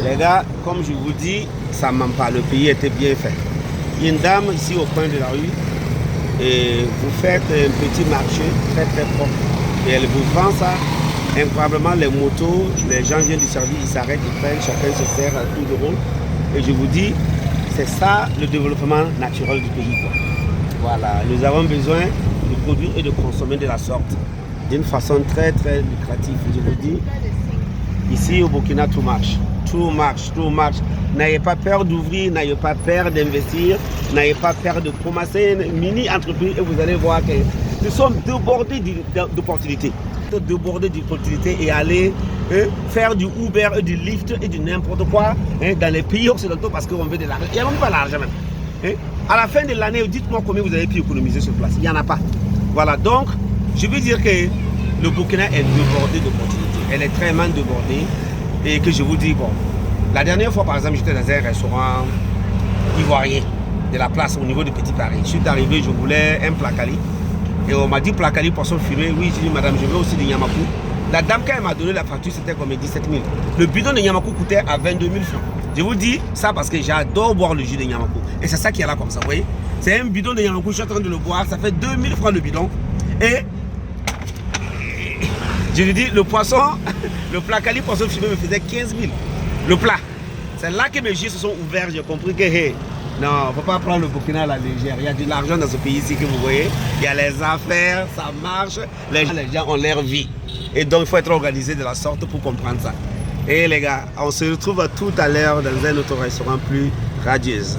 Les gars, comme je vous dis, ça ne ment pas. Le pays était bien fait. Il y a une dame ici au coin de la rue et vous faites un petit marché très très propre. Et elle vous vend ça. Incroyablement, les motos, les gens viennent du service, ils s'arrêtent, ils prennent, chacun se sert à tour de rôle. Et je vous dis, c'est ça le développement naturel du pays, quoi. Voilà, nous avons besoin de produire et de consommer de la sorte, d'une façon très très lucrative. Je vous dis, ici au Burkina, tout marche. Tout marche, tout marche. N'ayez pas peur d'ouvrir, n'ayez pas peur d'investir, n'ayez pas peur de commencer une mini-entreprise et vous allez voir que nous sommes débordés d'opportunités. Débordés d'opportunités et aller faire du Uber et du Lyft et du n'importe quoi dans les pays occidentaux parce qu'on veut de l'argent. Il n'y a même pas l'argent même. À la fin de l'année, dites-moi combien vous avez pu économiser sur place. Il n'y en a pas. Voilà, donc je veux dire que le Burkina est débordé d'opportunités. Elle est très mal débordée. Et que je vous dis, bon, la dernière fois par exemple, j'étais dans un restaurant ivoirien de la place au niveau de Petit Paris. Je suis arrivé, je voulais un placali. Et on m'a dit placali, poisson fumé. Oui, j'ai dit, madame, je veux aussi des Nyamakou. La dame, quand elle m'a donné la facture, c'était comme 17 000. Le bidon de Nyamakou coûtait à 22 000 francs. Je vous dis ça parce que j'adore boire le jus de Nyamakou. Et c'est ça qui est là comme ça, vous voyez. C'est un bidon de Nyamakou, je suis en train de le boire. Ça fait 2 000 francs le bidon. Et je lui dis, le poisson, le placali poisson fumé me faisait 15 000. Le plat. C'est là que mes yeux se sont ouverts. J'ai compris que, hey, non, il ne faut pas prendre le Burkina à la légère. Il y a de l'argent dans ce pays-ci que vous voyez. Il y a les affaires, ça marche. Les gens ont leur vie. Et donc, il faut être organisé de la sorte pour comprendre ça. Et les gars, on se retrouve tout à l'heure dans un autre restaurant plus radieuse.